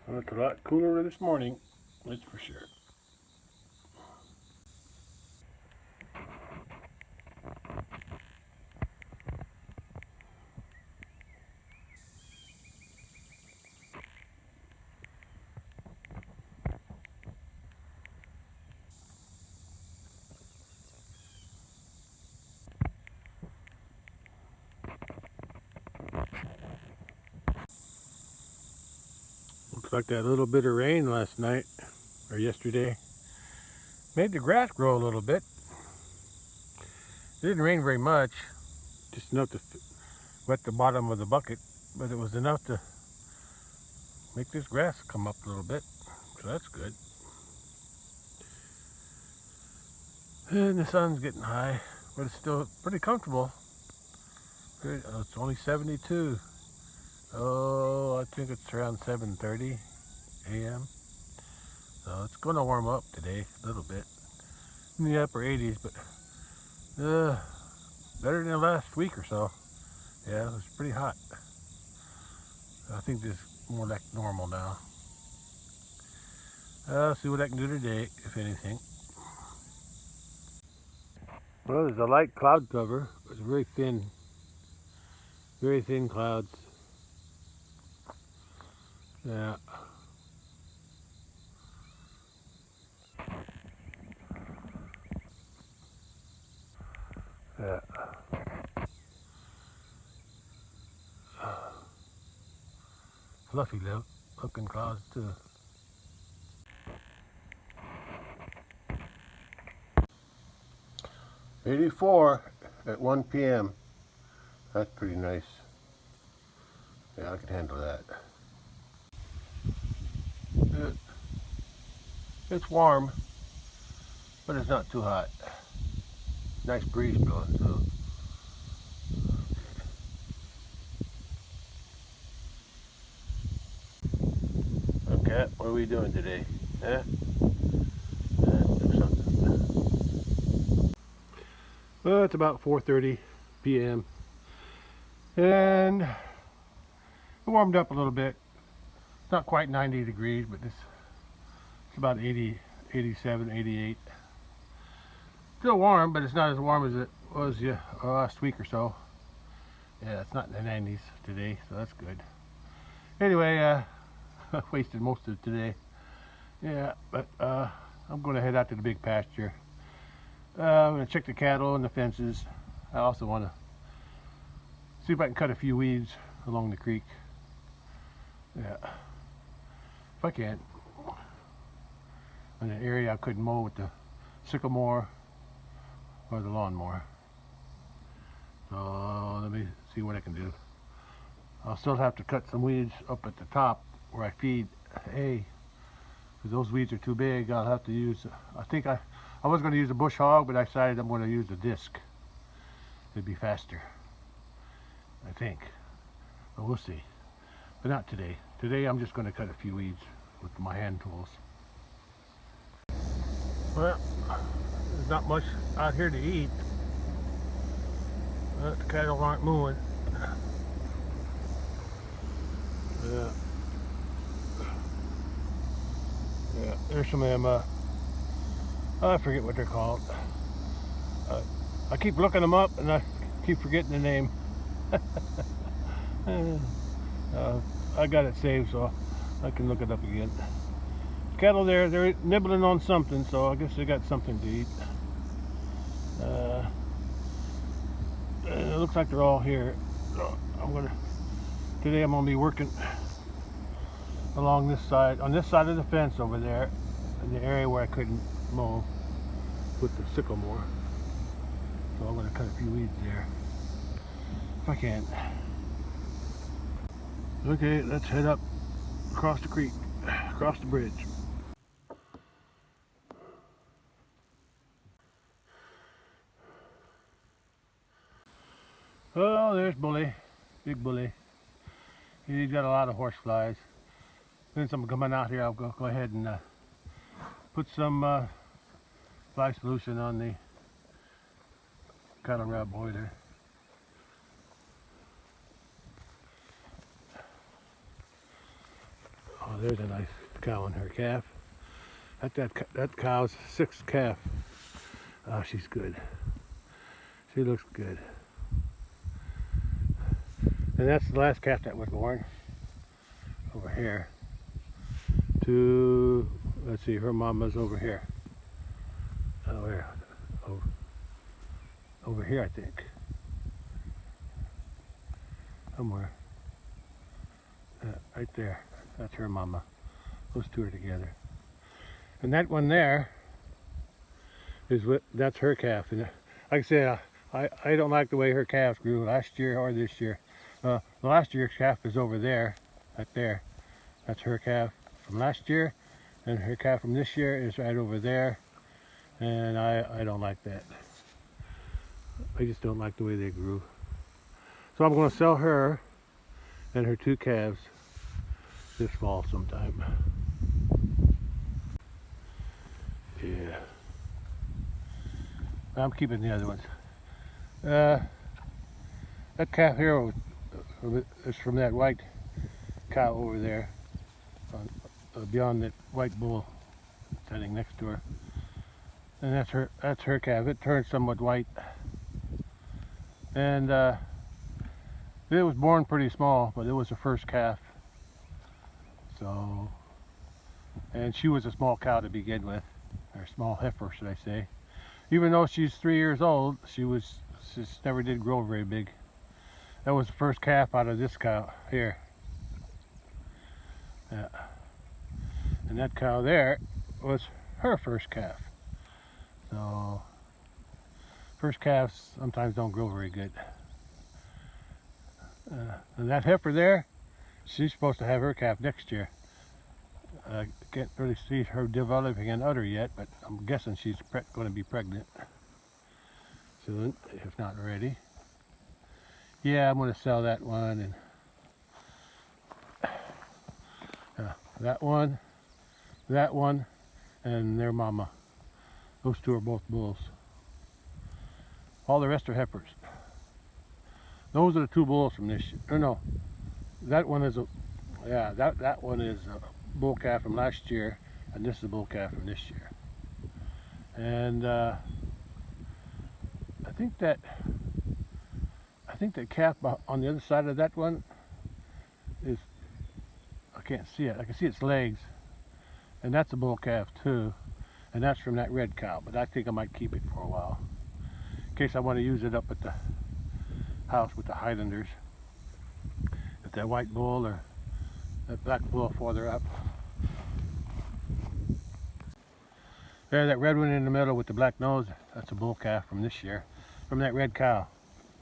Well, it's a lot cooler this morning, that's for sure. Looks like that little bit of rain last night, or yesterday, made the grass grow a little bit. It didn't rain very much, just enough to wet the bottom of the bucket, but it was enough to make this grass come up a little bit, so that's good. And the sun's getting high, but it's still pretty comfortable. It's only 72. Oh, I think it's around 7:30 a.m. So it's going to warm up today a little bit, in the upper 80s, but better than the last week or so. Yeah, it was pretty hot. I think this is more like normal now. I'll see what I can do today, if anything. Well, there's a light cloud cover. It's very thin clouds. Yeah. Yeah. Fluffy looking clouds too. '84 at 1 p.m. That's pretty nice. Yeah, I can handle that. It's warm, but it's not too hot. Nice breeze blowing too. Okay, what are we doing today? Eh? Do something. Well, it's about 4:30 p.m. and it warmed up a little bit. Not quite 90 degrees, but it's about 80, 87, 88. Still warm, but it's not as warm as it was last week or so. Yeah, it's not in the 90s today, so that's good. Anyway, I wasted most of it today. Yeah, but I'm going to head out to the big pasture. I'm going to check the cattle and the fences. I also want to see if I can cut a few weeds along the creek. Yeah, if I can. In an area I couldn't mow with the sycamore or the lawnmower. So let me see what I can do. I'll still have to cut some weeds up at the top where I feed hay, because those weeds are too big. I'll have to use, I was going to use a bush hog, but I decided I'm going to use a disc. It'd be faster, I think, but we'll see. But not today. Today I'm just going to cut a few weeds with my hand tools. Well, there's not much out here to eat. The cattle aren't moving. Yeah. Yeah, there's some of them, I forget what they're called. I keep looking them up and I keep forgetting the name. I got it saved so I can look it up again. Cattle there, they're nibbling on something, so I guess they got something to eat. It looks like they're all here. So today I'm gonna be working along this side, on this side of the fence over there, in the area where I couldn't mow with the sycamore. So I'm gonna cut a few weeds there, if I can. Okay, let's head up across the creek, across the bridge. Oh, there's Bully, big Bully. He's got a lot of horse flies. Since I'm coming out here, I'll go ahead and put some fly solution on the cattle rod boiler. Oh, there's a nice cow and her calf. That cow's sixth calf. Oh, she's good. She looks good. And that's the last calf that was born over here. Let's see, her mama's over here. Over here, I think. Somewhere. Right there. That's her mama. Those two are together. And that one there that's her calf. And like I said, I don't like the way her calves grew last year or this year. The last year's calf is over there, right there. That's her calf from last year, and her calf from this year is right over there. And I don't like that. I just don't like the way they grew. So I'm going to sell her and her two calves this fall sometime. Yeah. I'm keeping the other ones. That calf here is from that white cow over there, beyond that white bull standing next to her. And that's her calf. It turned somewhat white. And it was born pretty small, but it was the first calf. So, and she was a small cow to begin with, or a small heifer, should I say. Even though she's 3 years old, she just never did grow very big. That was the first calf out of this cow here. Yeah. And that cow there was her first calf. So, first calves sometimes don't grow very good. And that heifer there, she's supposed to have her calf next year. I can't really see her developing an udder yet, but I'm guessing she's going to be pregnant soon, if not already. Yeah, I'm going to sell that one, and that one, and their mama. Those two are both bulls. All the rest are heifers. Those are the two bulls from this year. Or no, that one is that one is a bull calf from last year, and this is a bull calf from this year. And I think that calf on the other side of that one is, I can't see it. I can see its legs, and that's a bull calf too, and that's from that red cow. But I think I might keep it for a while, in case I want to use it up at the house with the Highlanders. If that white bull or that black bull further up. There, that red one in the middle with the black nose, that's a bull calf from this year, from that red cow.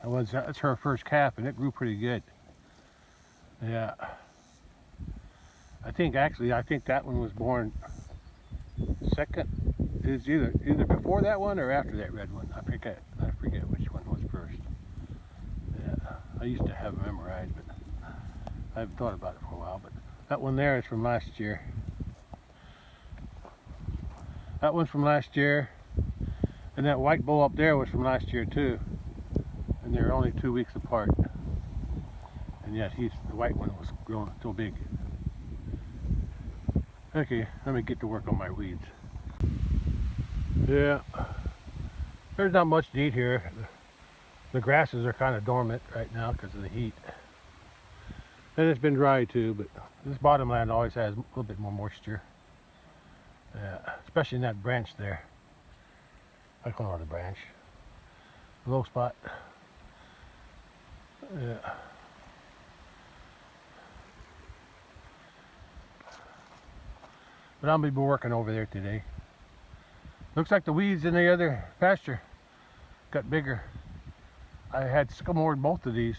That's her first calf, and it grew pretty good. Yeah. I think that one was born second. It's either before that one or after that red one. I forget which one was first. Yeah. I used to have it memorized, but I haven't thought about it for a while. But that one there is from last year. That one's from last year, and that white bull up there was from last year too. And they're only 2 weeks apart. And yet the white one was growing so big. Okay, let me get to work on my weeds. Yeah, there's not much to eat here. The grasses are kind of dormant right now because of the heat. And it's been dry too, but this bottomland always has a little bit more moisture. Yeah, especially in that branch there. I call it a branch. Low spot. Yeah. But I'll be working over there today. Looks like the weeds in the other pasture got bigger. I had sycamored both of these,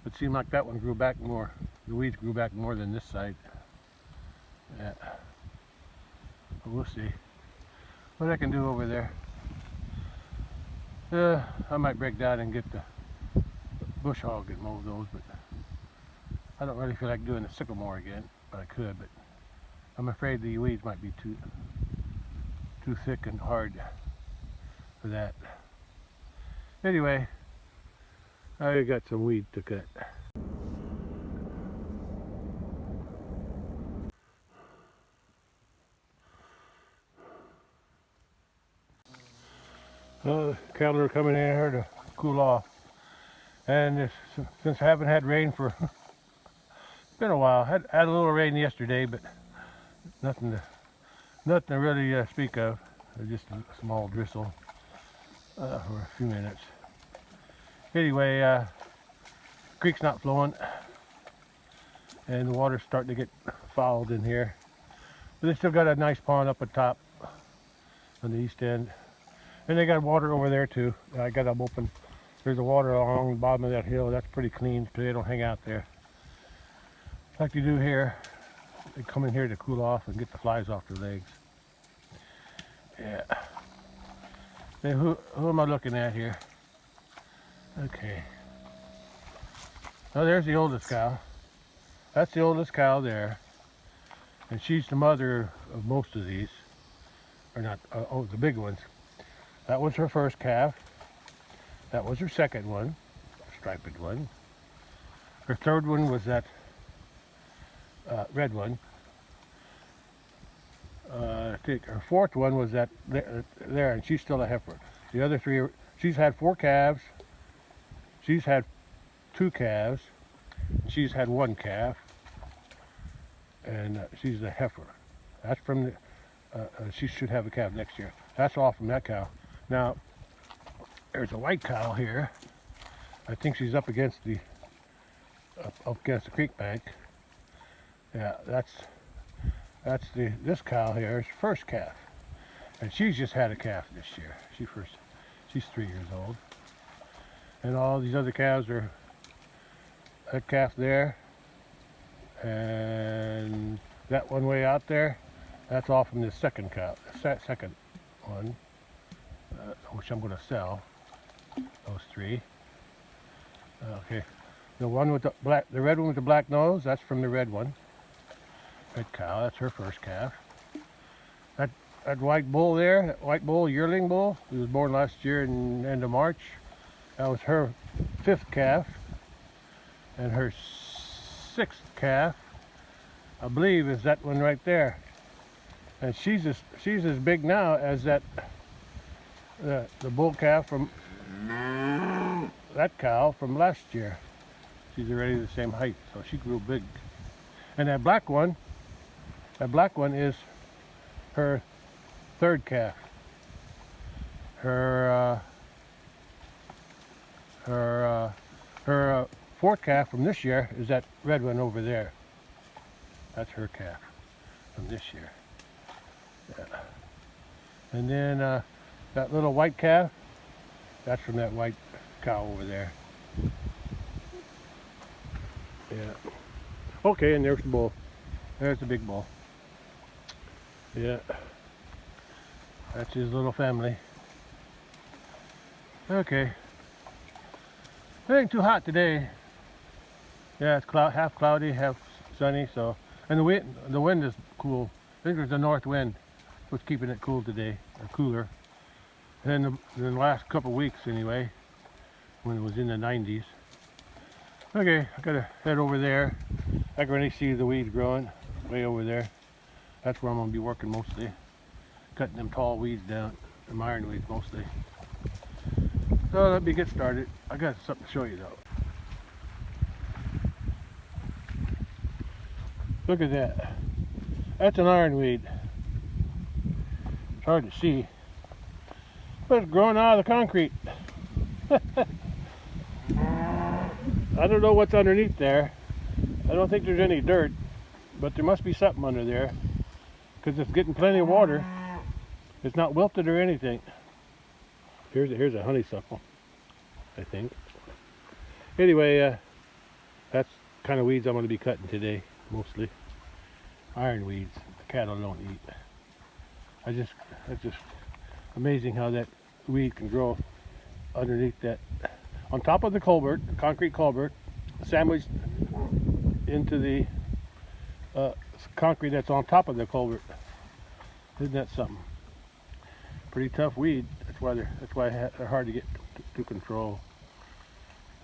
but it seemed like that one grew back more. The weeds grew back more than this side. Yeah. But we'll see what I can do over there. I might break down and get the bush hog and mow those, but I don't really feel like doing the sycamore again, but I could. But I'm afraid the weeds might be too thick and hard for that. Anyway, I got some weed to cut. Cattle are coming in here to cool off. And since I haven't had rain for it's been a while. Had a little rain yesterday, but nothing to really speak of. Just a small drizzle for a few minutes. Anyway, creek's not flowing, and the water's starting to get fouled in here. But they still got a nice pond up at top on the east end, and they got water over there too. I got them open. There's the water along the bottom of that hill. That's pretty clean, so they don't hang out there like you do here. They come in here to cool off and get the flies off their legs. Yeah. Now, who am I looking at here? Okay. Oh, there's the oldest cow. That's the oldest cow there. And she's the mother of most of these. Or not, oh, the big ones. That was her first calf. That was her second one, striped one. Her third one was that red one. I think her fourth one was that there, and she's still a heifer. The other three, she's had 4 calves. She's had 2 calves. She's had 1 calf, and she's the heifer. That's from the. She should have a calf next year. That's all from that cow. Now, there's a white cow here. I think she's up against the creek bank. Yeah, that's this cow here's first calf, and she's just had a calf this year. She's 3 years old, and all these other calves are that calf there, and that one way out there. That's all from the second cow, the second one, which I'm going to sell. Those 3. Okay, the one with the red one with the black nose. That's from the red one. Red cow, that's her first calf. That white bull there, that white bull, yearling bull, he was born last year in end of March. That was her 5th calf. And her 6th calf, I believe, is that one right there. And she's as big now as that the bull calf from that cow from last year. She's already the same height, so she grew big. And that black one is her 3rd calf. Her 4th calf from this year is that red one over there. That's her calf from this year. Yeah. And then that little white calf, that's from that white cow over there. Yeah. Okay, and there's the bull. There's the big bull. Yeah. That's his little family. Okay. It ain't too hot today. Yeah, it's half cloudy, half sunny. So, and the wind is cool. I think there's a north wind, what's keeping it cool today, or cooler. And then the last couple weeks anyway, when it was in the 90s. Okay, I gotta head over there. I can really see the weeds growing way over there. That's where I'm gonna be working mostly, cutting them tall weeds down, the ironweed mostly. So let me get started. I got something to show you though. Look at that. That's an ironweed. It's hard to see, but it's growing out of the concrete. I don't know what's underneath there. I don't think there's any dirt, but there must be something under there because it's getting plenty of water. It's not wilted or anything. Here's a honeysuckle, I think. Anyway, that's the kind of weeds I'm going to be cutting today, mostly. Iron weeds the cattle don't eat. It's just amazing how that weed can grow underneath that, on top of the culvert, the concrete culvert, sandwiched into the concrete that's on top of the culvert. Isn't that something? Pretty tough weed. That's why they're hard to get to control.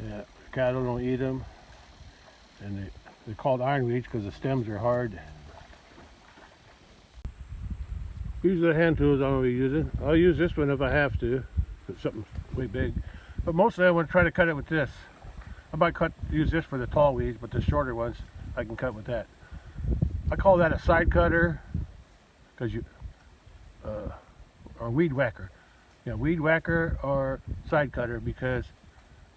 Yeah, cattle don't eat them, and they're called ironweeds because the stems are hard. These are the hand tools I'm going to be using. I'll use this one if I have to. It's something way big. But mostly I want to try to cut it with this. I might use this for the tall weeds, but the shorter ones I can cut with that. I call that a side cutter, because or weed whacker. Yeah, weed whacker or side cutter, because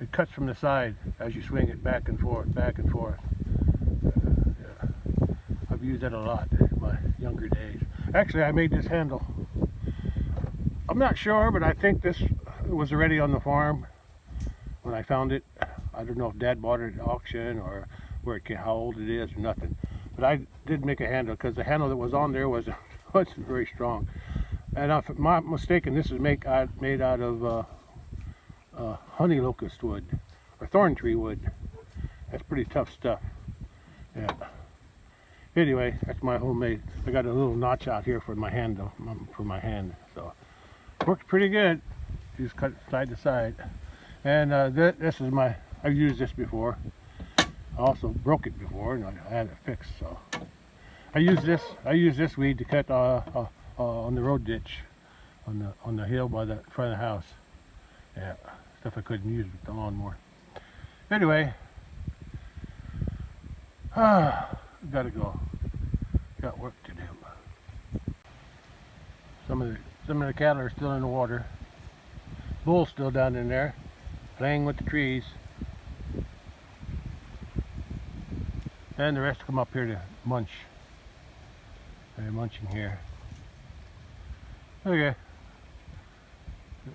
it cuts from the side as you swing it back and forth, back and forth. Yeah. I've used that a lot in my younger days. Actually, I made this handle. I'm not sure, but I think this was already on the farm when I found it. I don't know if Dad bought it at auction or how old it is or nothing. But I did make a handle, because the handle that was on there wasn't very strong. And if I'm not mistaken, this is made out of honey locust wood or thorn tree wood. That's pretty tough stuff. Yeah. Anyway, that's my homemade. I got a little notch out here for my handle, for my hand. So works pretty good. Just cut it side to side. And this is I've used this before. I also broke it before, and I had it fixed. So I use this weed to cut on the road ditch, on the hill by the front of the house. Yeah, stuff I couldn't use with the lawnmower. Anyway, gotta go. Got work to do. Some of the cattle are still in the water. Bull's still down in there, playing with the trees. And the rest come up here to munch. They're munching here. Okay.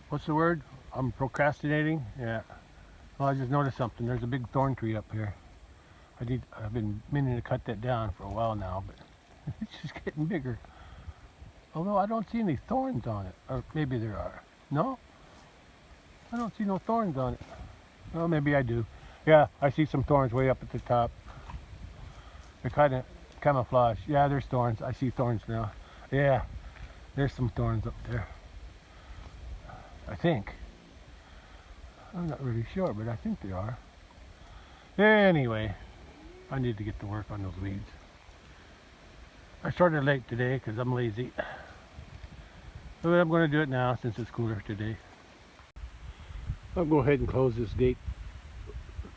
What's the word? I'm procrastinating? Yeah. Well, I just noticed something. There's a big thorn tree up here. I've been meaning to cut that down for a while now, but it's just getting bigger. Although I don't see any thorns on it. Or maybe there are. No? I don't see no thorns on it. Well, maybe I do. Yeah, I see some thorns way up at the top. They're kind of camouflage. Yeah, there's thorns. I see thorns now. Yeah, there's some thorns up there. I think. I'm not really sure, but I think they are. Anyway, I need to get to work on those weeds. I started late today because I'm lazy. But I'm going to do it now since it's cooler today. I'll go ahead and close this gate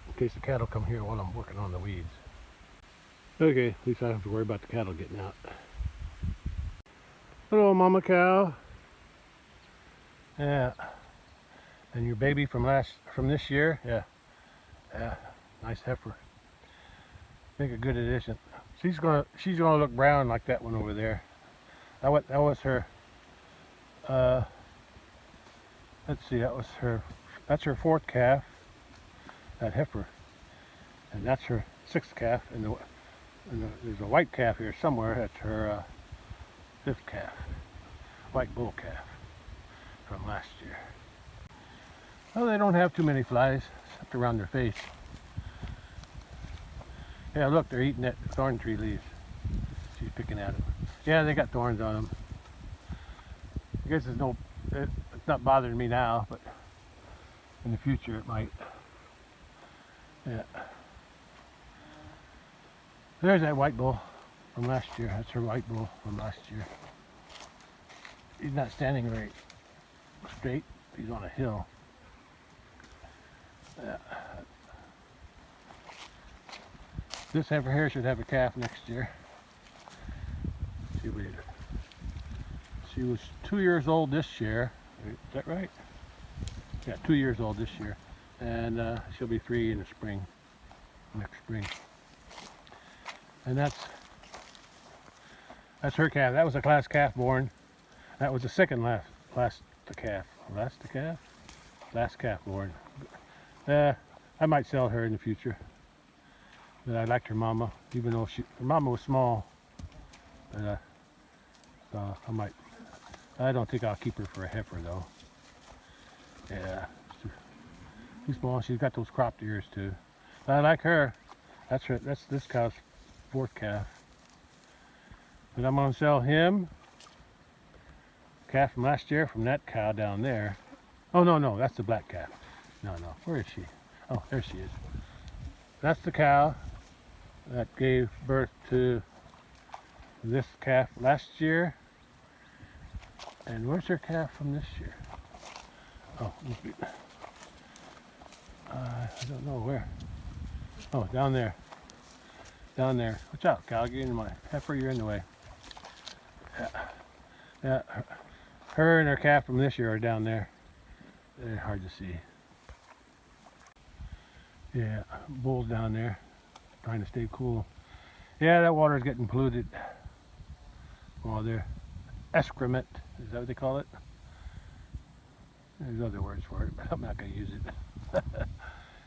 in case the cattle come here while I'm working on the weeds. Okay, at least I don't have to worry about the cattle getting out. Hello, mama cow. Yeah. And your baby from this year? Yeah. Yeah. Nice heifer. Make a good addition. She's gonna look brown like that one over there. That was her. Let's see. That's her fourth calf. That heifer. And that's her sixth calf. And there's a white calf here somewhere. That's her fifth calf. White bull calf from last year. Well, they don't have too many flies except around their face. Yeah, look, they're eating that thorn tree leaves. She's picking at them. Yeah, they got thorns on them. I guess it's not bothering me now, but in the future it might. Yeah. There's that white bull from last year. That's her white bull from last year. He's not standing very straight. He's on a hill. Yeah. This heifer here should have a calf next year. She was 2 years old this year. Is that right? Yeah, 2 years old this year. And she'll be 3 in the spring. Next spring. And that's her calf. That was a last calf born. That was the second last calf born. I might sell her in the future. But I liked her mama, even though her mama was small. But so I don't think I'll keep her for a heifer though. Yeah, she's small. She's got those cropped ears too. But I like her. That's this cow's fourth calf. But I'm gonna sell him. Calf from last year from that cow down there. Oh no, that's the black calf. No, where is she? Oh, there she is. That's the cow that gave birth to this calf last year. And where's her calf from this year? Oh, I don't know where. Oh, down there. Down there. Watch out, cow. Get in my heifer. You're in the way. Yeah. Yeah. Her and her calf from this year are down there. They're hard to see. Yeah, bull's down there, trying to stay cool. Yeah, that water is getting polluted. Well, they're excrement. Is that what they call it? There's other words for it, but I'm not going to use it.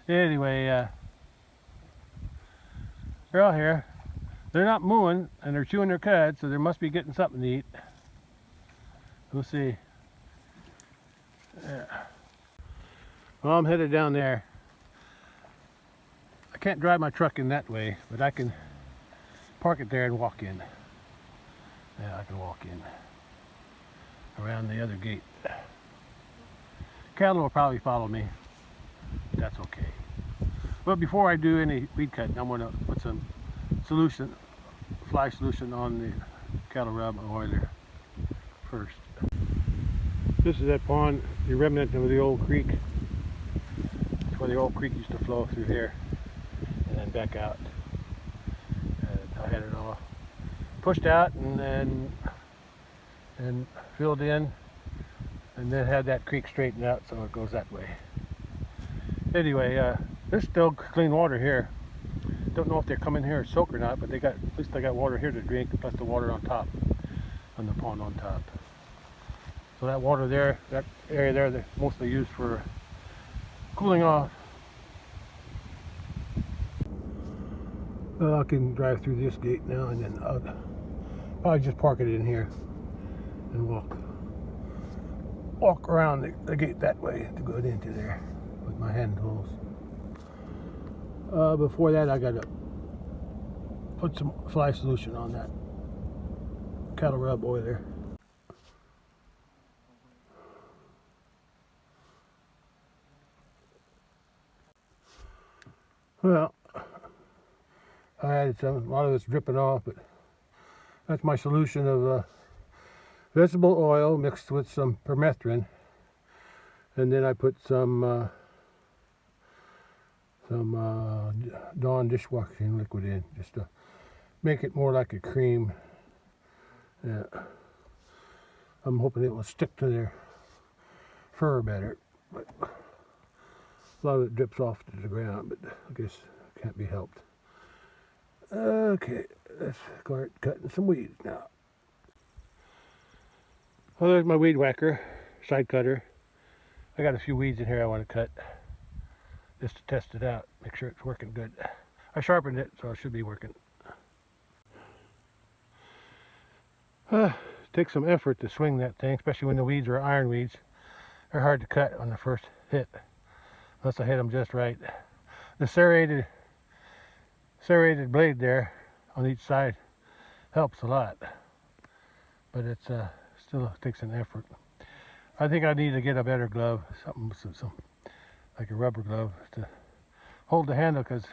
Anyway, they're all here. They're not mooing, and they're chewing their cud, so they must be getting something to eat. We'll see. Yeah. Well, I'm headed down there. I can't drive my truck in that way, but I can park it there and walk in. Yeah, I can walk in around the other gate. Cattle will probably follow me. That's okay. But before I do any weed cutting, I'm going to put some solution, fly solution on the cattle rub oiler first. This is that pond, the remnant of the old creek. That's where the old creek used to flow through here and then back out. I had it all pushed out and filled in, and then had that creek straightened out so it goes that way. Anyway, there's still clean water here. Don't know if they're coming here to soak or not, but they got, at least they got water here to drink, plus the water on top, on the pond on top. So that water there, that area there, they're mostly used for cooling off. I can drive through this gate now, and then I'll probably just park it in here and walk around the gate that way to go into there with my hand tools. Before that, I gotta put some fly solution on that cattle rub oiler. Well, I had a lot of it's dripping off, but that's my solution of vegetable oil mixed with some permethrin, and then I put some Dawn dishwashing liquid in just to make it more like a cream. Yeah. I'm hoping it will stick to their fur better, but a lot of it drips off to the ground, but I guess it can't be helped. Okay, let's start cutting some weeds now. Well, there's my weed whacker, side cutter. I got a few weeds in here I want to cut just to test it out, make sure it's working good. I sharpened it, so it should be working. Takes some effort to swing that thing, especially when the weeds are iron weeds. They're hard to cut on the first hit, unless I hit them just right. The serrated blade there on each side helps a lot, but it's still takes an effort. I think I need to get a better glove, something like a rubber glove to hold the handle, because it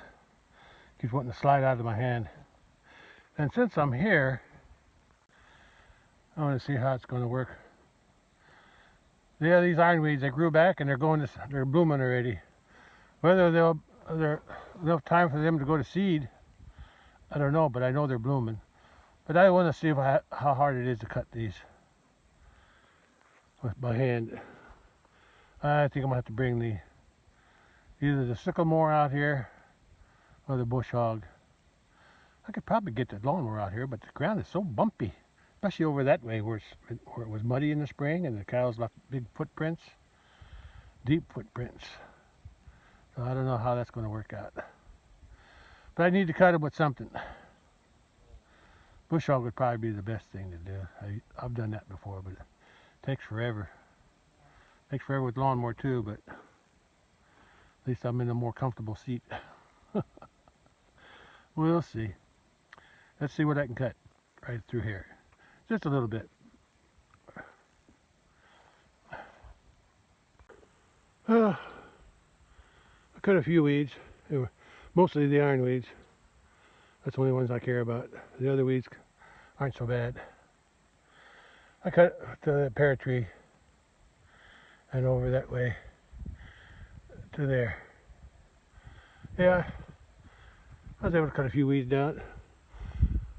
keeps wanting to slide out of my hand. And since I'm here, I want to see how it's going to work. Yeah, these ironweeds, they grew back and they're blooming already. Whether there's enough time for them to go to seed, I don't know, but I know they're blooming. But I want to see how hard it is to cut these with my hand. I think I'm going to have to bring either the sycamore out here or the bush hog. I could probably get the lawnmower out here, but the ground is so bumpy, especially over that way where it was muddy in the spring and the cows left big footprints, deep footprints. So I don't know how that's going to work out. But I need to cut it with something. Bush hog would probably be the best thing to do. I've done that before, but it takes forever. Takes forever with lawnmower too, but at least I'm in a more comfortable seat. We'll see. Let's see what I can cut right through here. Just a little bit. I cut a few weeds. They were mostly the iron weeds. That's the only ones I care about. The other weeds aren't so bad. I cut the pear tree and over that way to there. Yeah, I was able to cut a few weeds down.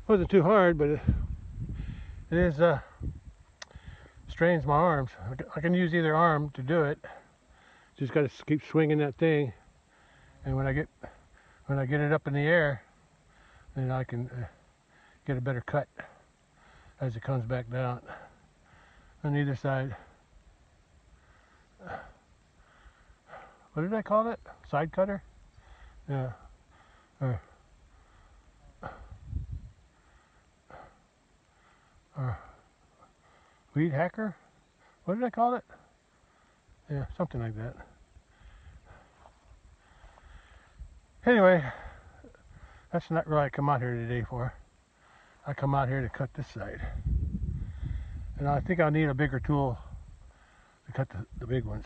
Wasn't too hard, but it is strains my arms. I can use either arm to do it. Just got to keep swinging that thing, and when I get it up in the air, then I can get a better cut as it comes back down on either side. What did I call it? Side cutter? Yeah. Or weed hacker? What did I call it? Yeah, something like that. Anyway, that's not what I come out here today for. I come out here to cut this side. And I think I'll need a bigger tool to cut the big ones.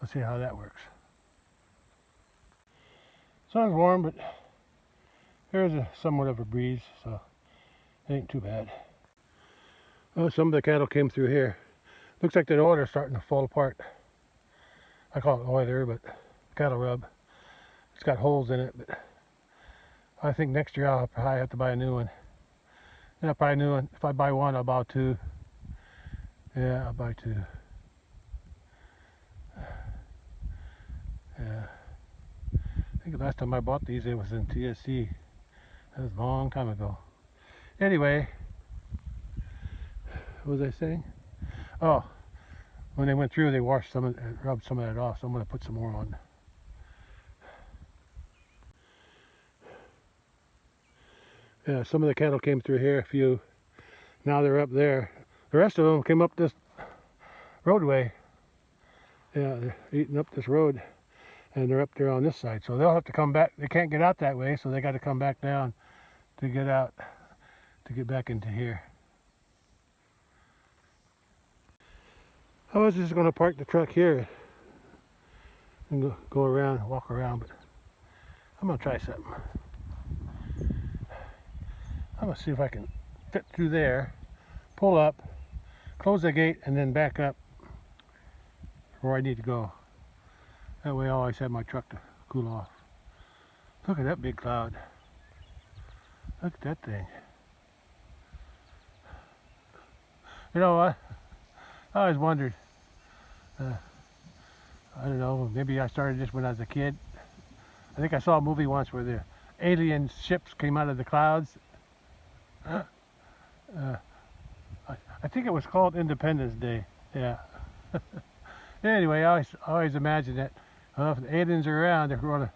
Let's see how that works. Sun's warm, but there's somewhat of a breeze, so it ain't too bad. Oh, some of the cattle came through here. Looks like the oiler's starting to fall apart. I call it oiler, but cattle rub. It's got holes in it, but I think next year I'll probably have to buy a new one. Yeah, probably a new one. If I buy one, I'll buy two. Yeah, I'll buy two. Yeah. I think the last time I bought these, it was in TSC. That was a long time ago. Anyway, what was I saying? Oh, when they went through, they washed some of it, rubbed some of that off, so I'm going to put some more on. Yeah, some of the cattle came through here, a few. Now they're up there. The rest of them came up this roadway. Yeah, they're eating up this road, and they're up there on this side. So they'll have to come back. They can't get out that way, so they got to come back down to get out, to get back into here. I was just going to park the truck here and go around, walk around, but I'm going to try something. I'm going to see if I can fit through there, pull up, close the gate, and then back up where I need to go. That way I always have my truck to cool off. Look at that big cloud. Look at that thing. You know what? I always wondered, I don't know, maybe I started this when I was a kid. I think I saw a movie once where the alien ships came out of the clouds. I think it was called Independence Day. Yeah. Anyway, I always imagine that if the aliens are around, they're going to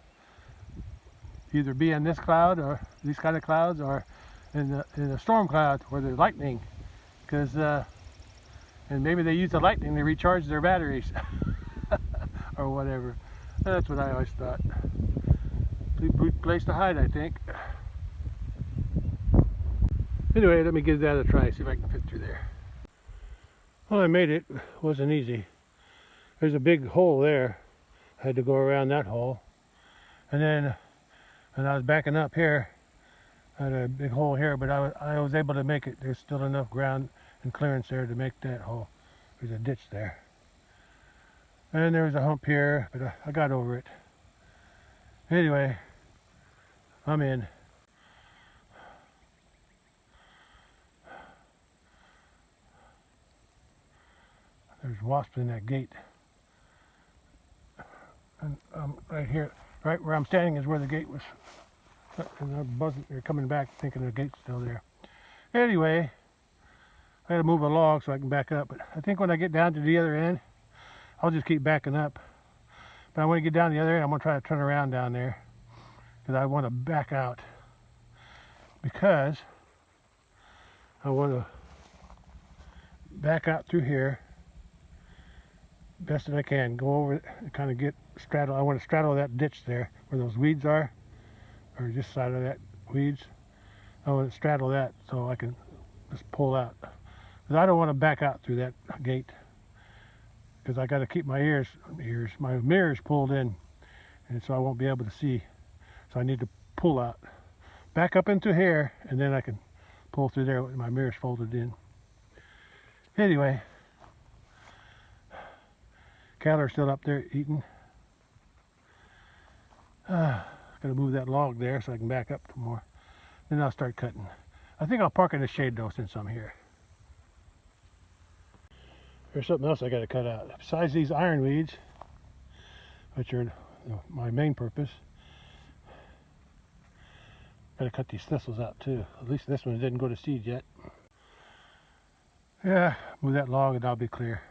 either be in this cloud or these kind of clouds, or in the storm cloud where there's lightning, because and maybe they use the lightning to recharge their batteries or whatever. That's what I always thought. Good place to hide, I think. Anyway, let me give that a try, see if I can fit through there. Well, I made it. It wasn't easy. There's a big hole there. I had to go around that hole. And then when I was backing up here, I had a big hole here, but I was able to make it. There's still enough ground and clearance there to make that hole. There's a ditch there. And there was a hump here, but I got over it. Anyway, I'm in. There's wasps in that gate. And right here, right where I'm standing is where the gate was. And they're buzzing, they're coming back thinking the gate's still there. Anyway, I gotta move a log so I can back up. But I think when I get down to the other end, I'll just keep backing up. But I want to get down to the other end, I'm gonna try to turn around down there, because I want to back out. Because I want to back out through here best that I can, go over it and kind of straddle. I want to straddle that ditch there where those weeds are, or just side of that weeds. I want to straddle that so I can just pull out, because I don't want to back out through that gate, because I got to keep my mirrors pulled in, and so I won't be able to see. So I need to pull out, back up into here, and then I can pull through there with my mirrors folded in. Anyway, Cattle are still up there eating. Gotta move that log there so I can back up some more. Then I'll start cutting. I think I'll park in the shade though since I'm here. There's something else I gotta cut out. Besides these ironweeds, which are my main purpose, gotta cut these thistles out too. At least this one didn't go to seed yet. Yeah, move that log and I'll be clear.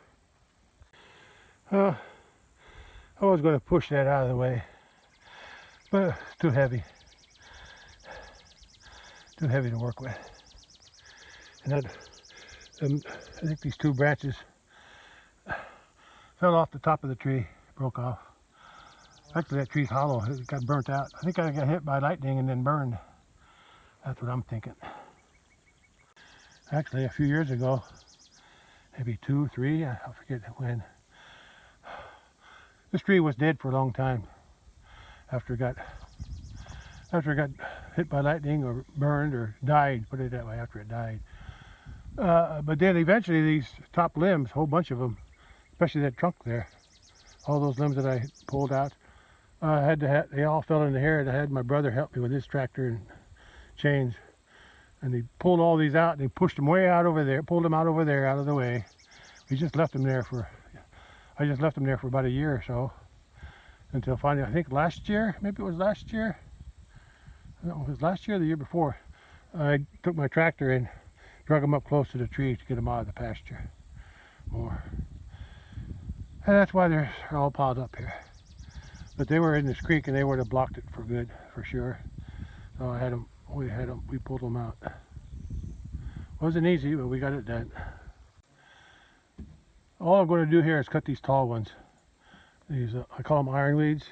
I was going to push that out of the way, but it's too heavy. Too heavy to work with. And that, I think these two branches fell off the top of the tree, broke off. Actually, that tree's hollow. It got burnt out. I think I got hit by lightning and then burned. That's what I'm thinking. Actually, a few years ago, maybe 2, 3, I forget when. This tree was dead for a long time after it got hit by lightning or burned or died, put it that way, after it died. But then eventually these top limbs, a whole bunch of them, especially that trunk there, all those limbs that I pulled out, they all fell in the hair, and I had my brother help me with his tractor and chains. And he pulled all these out and he pushed them way out over there, pulled them out over there out of the way. We just left them there I just left them there for about a year or so, until finally, I think last year, maybe it was last year, no, it was last year or the year before, I took my tractor and drug them up close to the tree to get them out of the pasture more. And that's why they're all piled up here. But they were in this creek and they would have blocked it for good, for sure. So we pulled them out. Wasn't easy, but we got it done. All I'm going to do here is cut these tall ones. These, I call them ironweeds,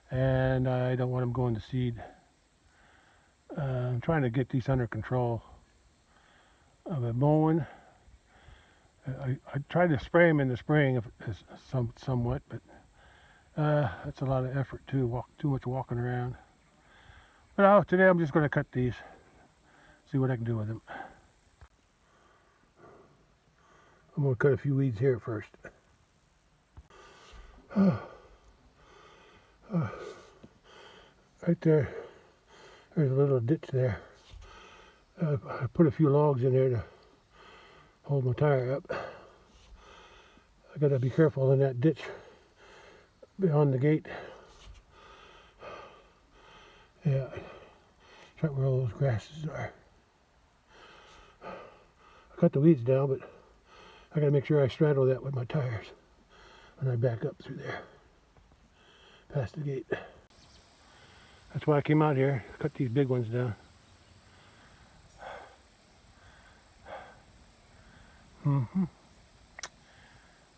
and I don't want them going to seed. I'm trying to get these under control. I've been mowing. I tried to spray them in the spring, somewhat, but that's a lot of effort too. Too much walking around. But today I'm just going to cut these, see what I can do with them. I'm going to cut a few weeds here first. Right there, there's a little ditch there. I put a few logs in there to hold my tire up. I got to be careful in that ditch beyond the gate. Yeah, it's right where all those grasses are. I cut the weeds down, but I gotta make sure I straddle that with my tires when I back up through there, past the gate. That's why I came out here, cut these big ones down.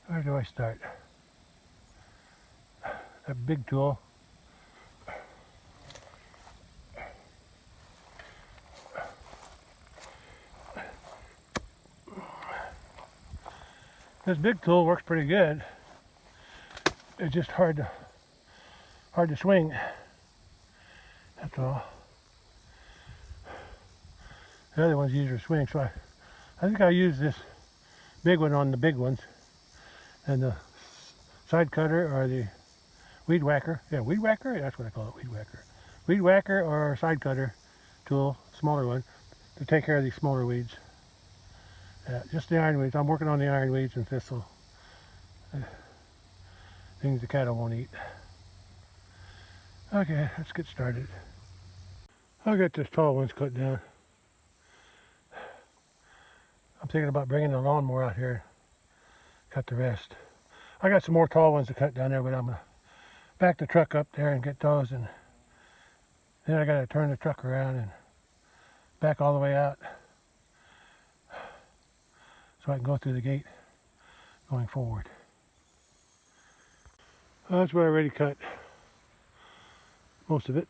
Where do I start? That big tool. This big tool works pretty good. It's just hard to swing. That's all. The other one's easier to swing, so I think I'll use this big one on the big ones, and the side cutter or the weed whacker. Yeah, weed whacker. That's what I call it, weed whacker. Weed whacker or side cutter tool, smaller one, to take care of these smaller weeds. Just the ironweeds. I'm working on the ironweeds and thistle. Things the cattle won't eat. Okay, let's get started. I'll get this tall ones cut down. I'm thinking about bringing the lawnmower out here, cut the rest. I got some more tall ones to cut down there, but I'm gonna back the truck up there and get those, and then I gotta turn the truck around and back all the way out, so I can go through the gate going forward. That's what I already cut, most of it.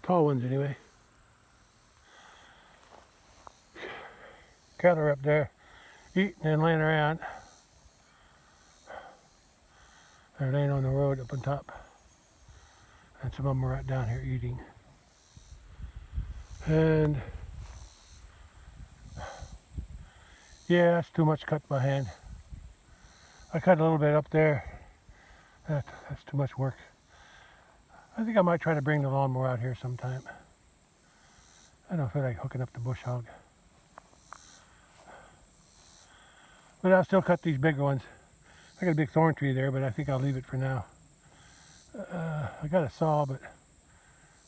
Tall ones anyway. Cattle are up there eating and laying around. They're laying on the road up on top. And some of them are right down here eating. And yeah, that's too much cut by hand. I cut a little bit up there. That's too much work. I think I might try to bring the lawnmower out here sometime. I don't feel like hooking up the bush hog. But I'll still cut these bigger ones. I got a big thorn tree there, but I think I'll leave it for now. I got a saw, but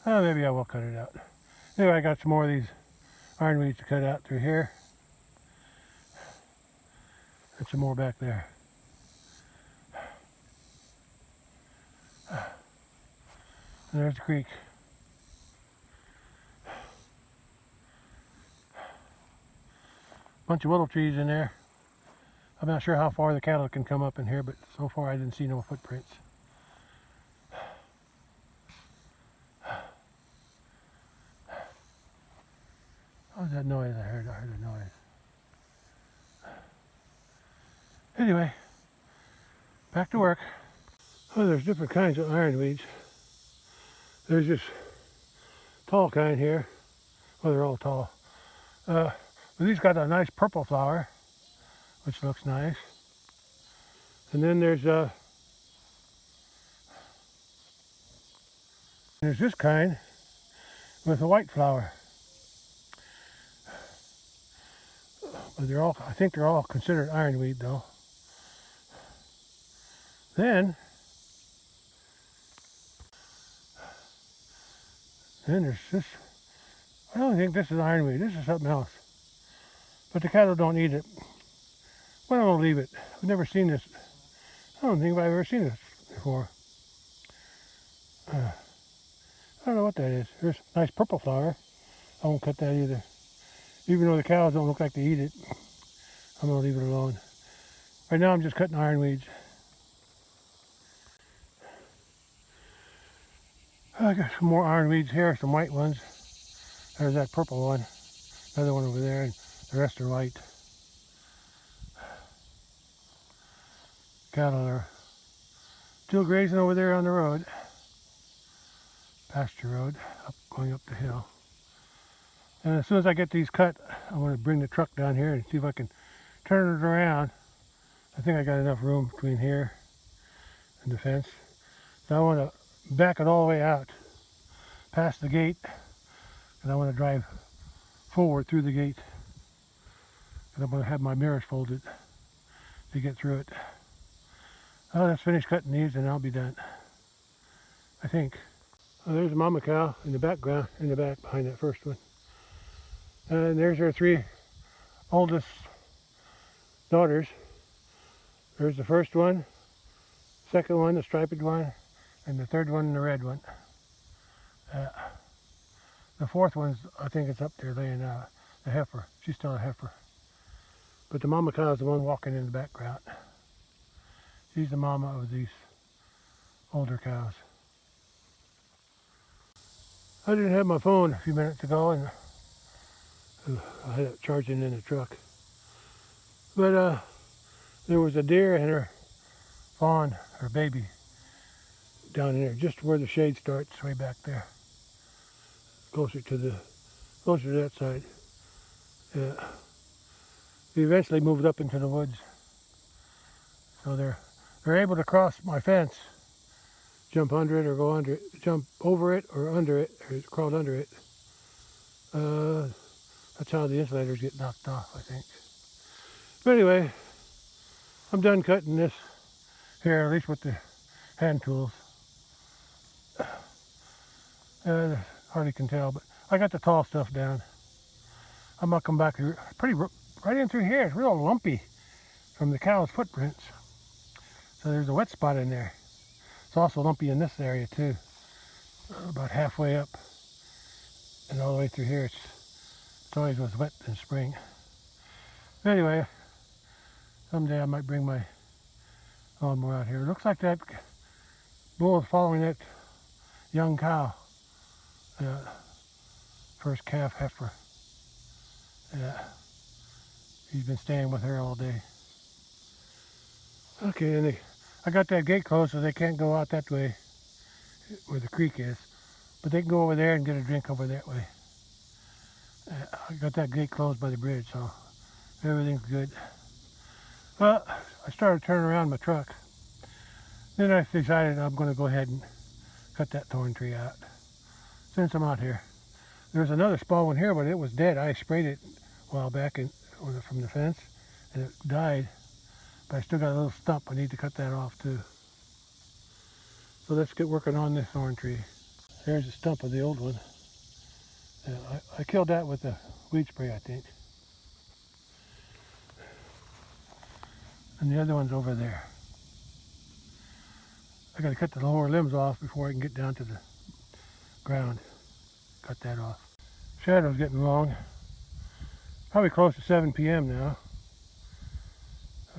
maybe I will cut it out. Anyway, I got some more of these ironweeds to cut out through here. And some more back there. And there's the creek. Bunch of willow trees in there. I'm not sure how far the cattle can come up in here, but so far I didn't see no footprints. What was that noise I heard? I heard a noise. Anyway, back to work. Oh, there's different kinds of ironweeds. There's this tall kind here. Well, they're all tall. But these got a nice purple flower, which looks nice. And then there's this kind with a white flower. But I think they're all considered ironweed though. Then there's this. I don't think this is ironweed. This is something else. But the cattle don't eat it. Well, I'm gonna leave it. I've never seen this. I don't think I've ever seen this before. I don't know what that is. There's a nice purple flower. I won't cut that either. Even though the cows don't look like they eat it, I'm gonna leave it alone. Right now I'm just cutting ironweeds. I got some more ironweeds here, some white ones. There's that purple one. Another one over there, and the rest are white. Cattle are still grazing over there on the road. Pasture road, going up the hill. And as soon as I get these cut, I'm going to bring the truck down here and see if I can turn it around. I think I got enough room between here and the fence. So I want to back it all the way out past the gate, and I want to drive forward through the gate. And I'm going to have my mirrors folded to get through it. Oh, let's finish cutting these and I'll be done, I think. Oh, there's a mama cow in the background, in the back behind that first one. And there's her three oldest daughters. There's the first one, second one, the striped one, and the third one, the red one. The fourth one's, I think it's up there laying out, the heifer. She's still a heifer. But the mama cow is the one walking in the background. She's the mama of these older cows. I didn't have my phone a few minutes ago, and I had it charging in the truck. But there was a deer and her fawn, her baby, down in there, just where the shade starts, way back there, closer to that side. We eventually moved up into the woods, so they're able to cross my fence, jump under it or go under it, jump over it or under it, or crawl under it. That's how the insulators get knocked off, I think. But anyway, I'm done cutting this here, at least with the hand tools. Hardly can tell, but I got the tall stuff down. I'm gonna come back here, right in through here. It's real lumpy from the cow's footprints. So there's a wet spot in there. It's also lumpy in this area too. About halfway up and all the way through here. It's always was wet in spring. But anyway, someday I might bring my lawnmower out here. It looks like that bull is following that young cow. First calf heifer. He's been staying with her all day. Okay, and I got that gate closed so they can't go out that way where the creek is, but they can go over there and get a drink over that way. I got that gate closed by the bridge, so everything's good. Well, I started turning around my truck. Then I decided I'm going to go ahead and cut that thorn tree out since I'm out here. There's another small one here, but it was dead. I sprayed it a while back from the fence, and it died. But I still got a little stump. I need to cut that off too. So let's get working on this thorn tree. There's a stump of the old one. I killed that with a weed spray, I think. And the other one's over there. I got to cut the lower limbs off before I can get down to the ground. Cut that off. Shadow's getting long. Probably close to 7 p.m. now.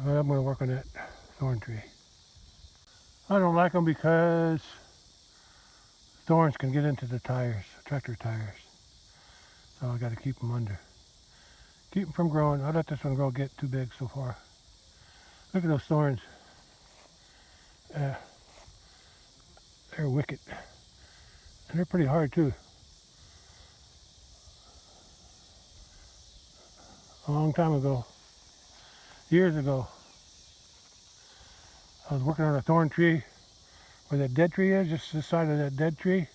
But I'm going to work on that thorn tree. I don't like them because thorns can get into the tires, tractor tires. So I got to keep them under. Keep them from growing. I let this one get too big so far. Look at those thorns. They're wicked. And they're pretty hard too. A long time ago, years ago, I was working on a thorn tree where that dead tree is, just this side of that dead tree.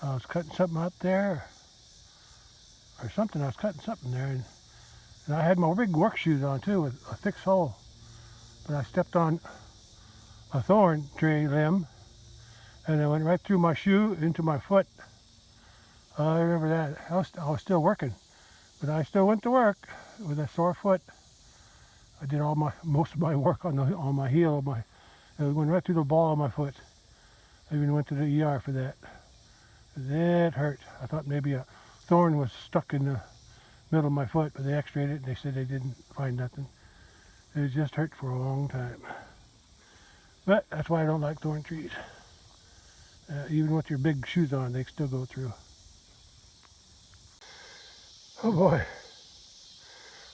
I was cutting something out there, or something. I was cutting something there, and I had my big work shoes on too with a thick sole. But I stepped on a thorn tree limb, and it went right through my shoe into my foot. I remember that. I was still working, but I still went to work with a sore foot. I did most of my work on my heel. It went right through the ball of my foot. I even went to the ER for that. That hurt. I thought maybe a thorn was stuck in the middle of my foot, but they x-rayed it and they said they didn't find nothing. It just hurt for a long time. But that's why I don't like thorn trees. Even with your big shoes on, they still go through. Oh boy.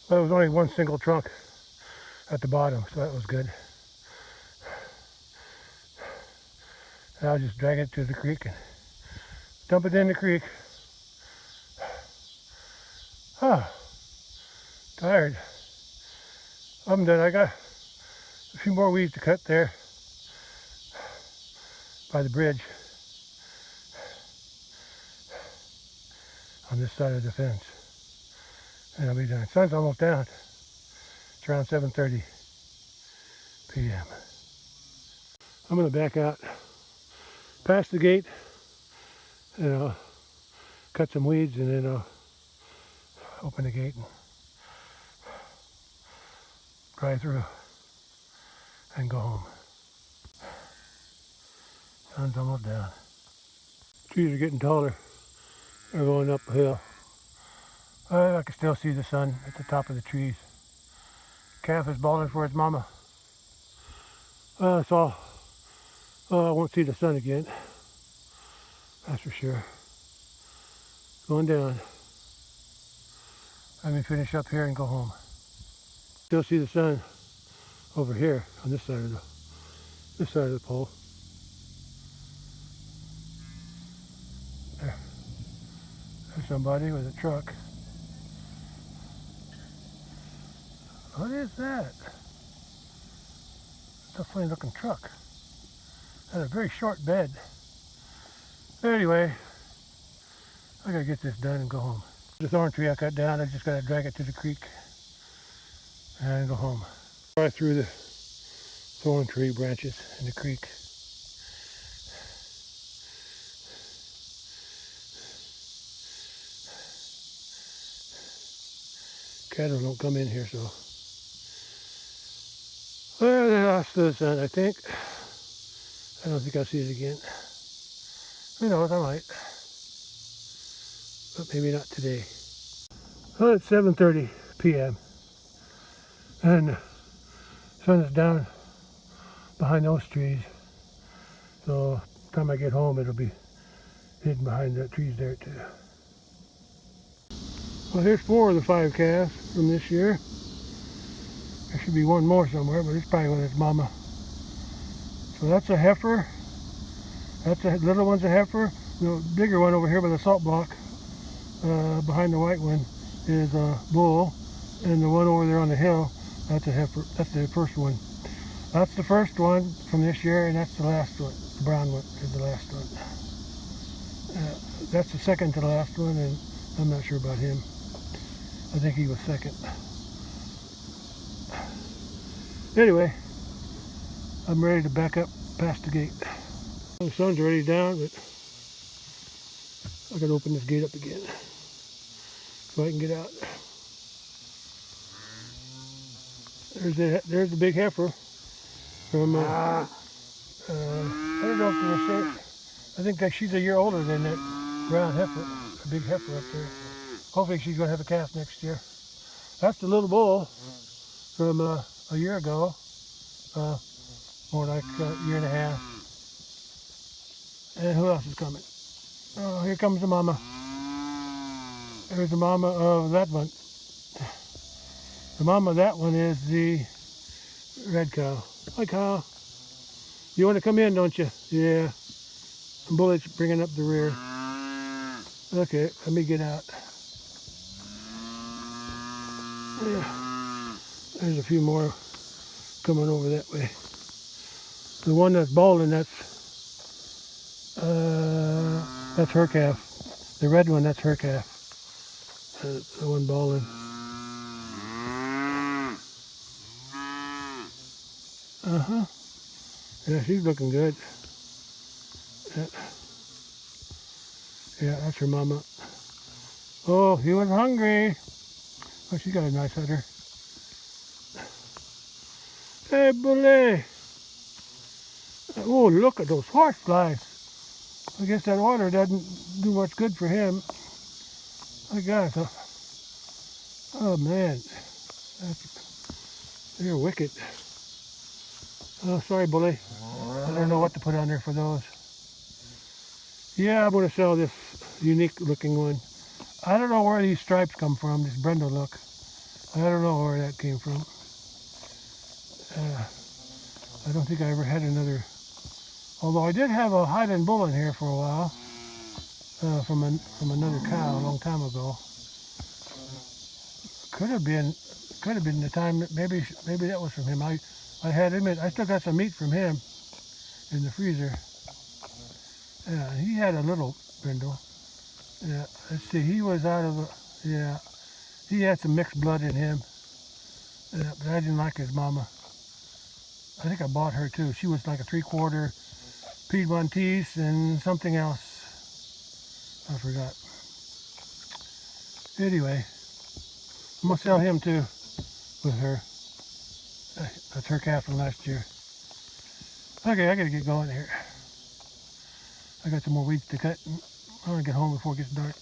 Well, there was only one single trunk at the bottom, so that was good. And I'll just drag it to the creek and dump it in the creek. Ah, tired. I'm done. I got a few more weeds to cut there by the bridge on this side of the fence, and I'll be done. Sun's almost down. It's around 7:30 p.m. I'm going to back out past the gate, and I'll cut some weeds, and then I'll open the gate and drive through and go home. Sun's almost down. Trees are getting taller. They're going up a hill. I can still see the sun at the top of the trees. Calf is bawling for its mama. So I won't see the sun again. That's for sure. Going down. Let me finish up here and go home. Still see the sun over here on this side of the pole. There's somebody with a truck. What is that? It's a funny looking truck. Had a very short bed. Anyway, I gotta get this done and go home. The thorn tree I cut down, I just gotta drag it to the creek and go home. Right through the thorn tree branches in the creek. Cattle don't come in here, so. Well, they lost the sun, I think. I don't think I'll see it again. Who knows, I might. But maybe not today. Well, it's 7:30 p.m. and the sun is down behind those trees. So by the time I get home, it'll be hidden behind the trees there too. Well, here's 4 of the 5 calves from this year. There should be one more somewhere, but it's probably with its mama. So that's a heifer. That's a little one's a heifer. The bigger one over here by the salt block, behind the white one, is a bull, and the one over there on the hill That's a heifer. That's the first one. That's the first one from this year, and that's the last one. The brown one is the last one. That's the second to the last one, and I'm not sure about him. I think he was second. Anyway, I'm ready to back up past the gate. The sun's already down, but I gotta open this gate up again so I can get out. There's the big heifer from, I don't know if they're the same. I think that she's a year older than that brown heifer, a big heifer up there. Hopefully she's gonna have a calf next year. That's the little bull from a year ago, more like a year and a half. And who else is coming? Oh, here comes the mama. There's the mama of that one. The mama of that one is the red cow. Hi, cow. You want to come in, don't you? Yeah. The bullet's bringing up the rear. Okay, let me get out. Yeah. There's a few more coming over that way. The one that's balding, that's her calf. The red one, that's her calf. The one balding. Yeah, she's looking good. Yeah, that's her mama. Oh, he was hungry. Oh, she got a nice udder. Hey, bully. Oh, look at those horseflies. I guess that water doesn't do much good for him. I guess. Oh, man. They're wicked. Oh, sorry, bully. I don't know what to put on there for those. Yeah, I'm going to sell this unique looking one. I don't know where these stripes come from, this Brindle look. I don't know where that came from. I don't think I ever had another. Although I did have a Highland bull in here for a while, from another cow a long time ago. Could have been the time that maybe that was from him. I had him. I still got some meat from him in the freezer. Yeah, he had a little brindle. Yeah, let's see. He was out of yeah. He had some mixed blood in him. Yeah, but I didn't like his mama. I think I bought her too. She was like a 3/4 Piedmontese and something else. I forgot. Anyway, I'm gonna sell him too with her. That's her calf from last year. Okay, I gotta get going here. I got some more weeds to cut. I want to get home before it gets dark.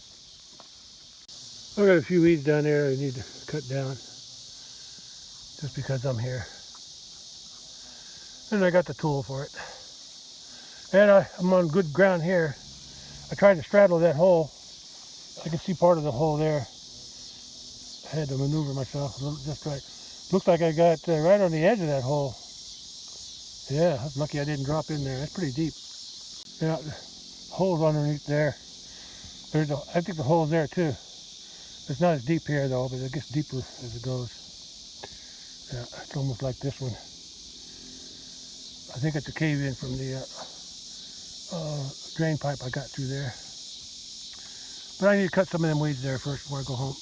I got a few weeds down there I need to cut down just because I'm here. And I got the tool for it. And I'm on good ground here. I tried to straddle that hole. I can see part of the hole there. I had to maneuver myself just right. Looks like I got right on the edge of that hole. Yeah, I'm lucky I didn't drop in there. That's pretty deep. Yeah, the hole's underneath there. I think the hole's there too. It's not as deep here though, but it gets deeper as it goes. Yeah, it's almost like this one. I think it's a cave-in from the drain pipe I got through there. But I need to cut some of them weeds there first before I go home.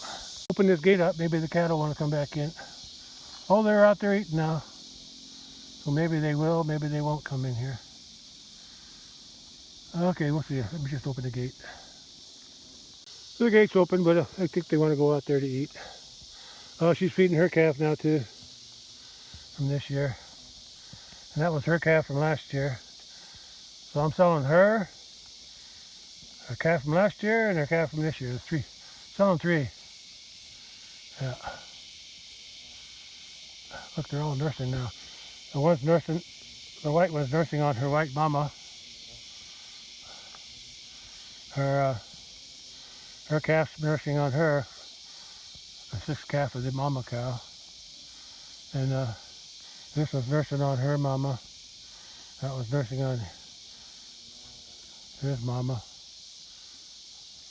Open this gate up, maybe the cattle want to come back in. Oh, they're out there eating now. So maybe they will, maybe they won't come in here. Okay, we'll see. Let me just open the gate. So the gate's open, but I think they want to go out there to eat. Oh, she's feeding her calf now too, from this year. And that was her calf from last year. So I'm selling her calf from last year, and her calf from this year. There's three. Selling three. Yeah. Look, they're all nursing now. The one's nursing, the white one's nursing on her white mama. Her calf's nursing on her. The sixth calf of the mama cow. And this was nursing on her mama. That was nursing on his mama.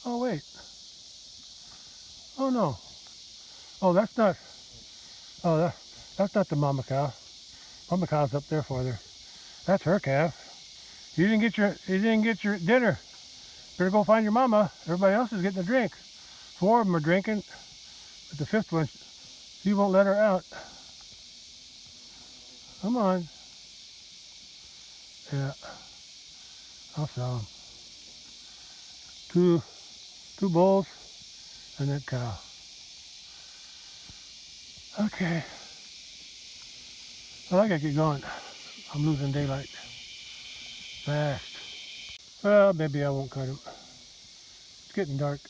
Oh wait. Oh no. Oh, that's not. Oh, That's not the mama cow. Mama cow's up there farther. That's her calf. You didn't get your dinner. Better go find your mama. Everybody else is getting a drink. 4 of them are drinking, but the 5th one, she won't let her out. Come on. Yeah, I'll sell them. Two bulls and that cow. Okay. Well, I gotta get going. I'm losing daylight fast. Well, maybe I won't cut them. It's getting dark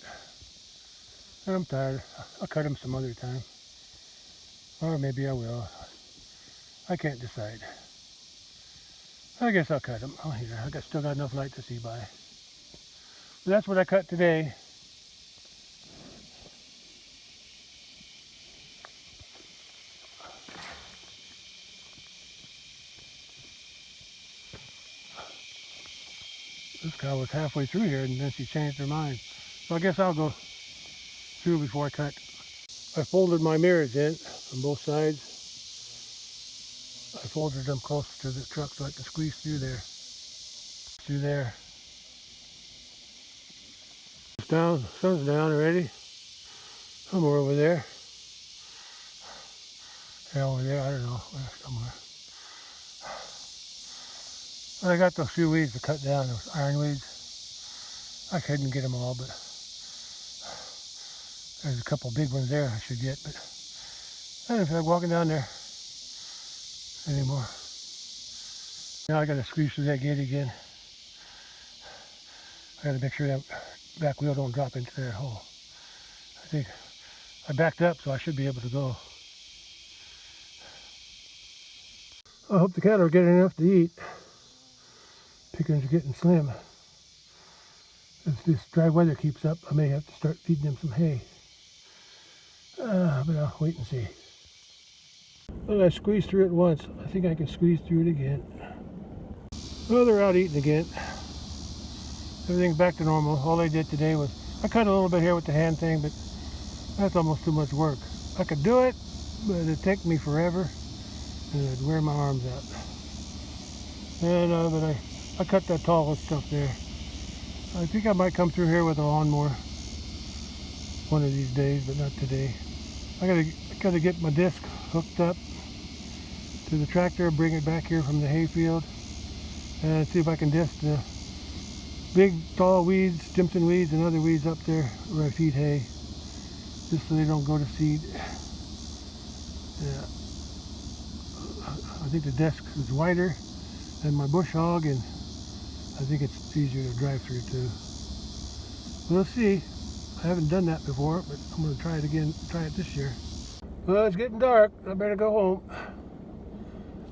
and I'm tired. I'll cut them some other time. Or maybe I will. I can't decide. I guess I'll cut them. Oh, here, still got enough light to see by. But that's what I cut today. This cow was halfway through here and then she changed her mind. So I guess I'll go through before I cut. I folded my mirrors in on both sides. I folded them close to the truck so I can squeeze through there. Through there. It's down, sun's down already. Somewhere over there. Yeah, over there, I don't know, somewhere. I got those few weeds to cut down, those iron weeds. I couldn't get them all, but there's a couple big ones there I should get, but I don't feel like walking down there anymore. Now I gotta squeeze through that gate again. I gotta make sure that back wheel don't drop into that hole. I think I backed up, so I should be able to go. I hope the cattle are getting enough to eat. Chickens are getting slim. If this dry weather keeps up, I may have to start feeding them some hay. But I'll wait and see. Well, I squeezed through it once. I think I can squeeze through it again. Well, they're out eating again. Everything's back to normal. All I did today was, I cut a little bit here with the hand thing, but that's almost too much work. I could do it, but it'd take me forever, and it'd wear my arms out. And but I cut that tall stuff there. I think I might come through here with a lawnmower one of these days, but not today. I gotta get my disc hooked up to the tractor, bring it back here from the hayfield, and see if I can disc the big tall weeds, Stimson weeds, and other weeds up there where I feed hay, just so they don't go to seed. Yeah. I think the disc is wider than my bush hog, and I think it's easier to drive through too. We'll see. I haven't done that before, but I'm going to try it again, try it this year. Well, it's getting dark. I better go home.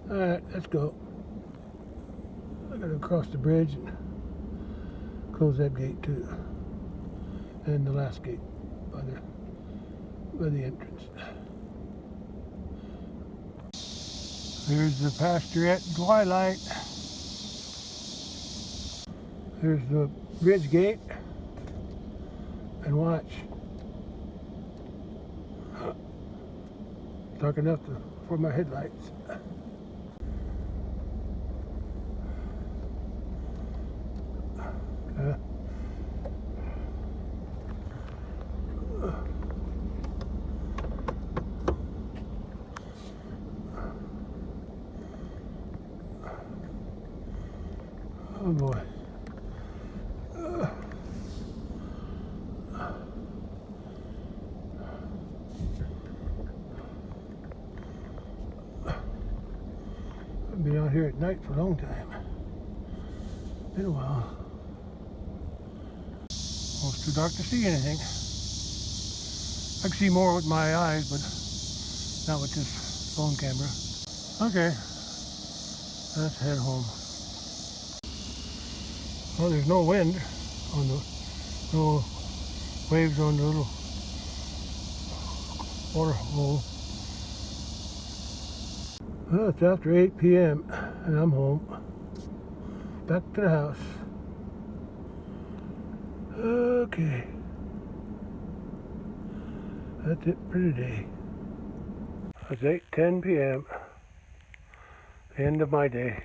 Alright, let's go. I got to cross the bridge and close that gate too. And the last gate by the entrance. There's the pasture at twilight. There's the bridge gate. And watch. Dark enough for my headlights. Oh boy. I've been out here at night for a long time. Been a while. Well, it's too dark to see anything. I can see more with my eyes, but not with this phone camera. Okay, let's head home. Well, there's no wind on no waves on the little water hole. Well, it's after 8 p.m. and I'm home. Back to the house. Okay. That's it for today. It's 8:10 p.m. End of my day.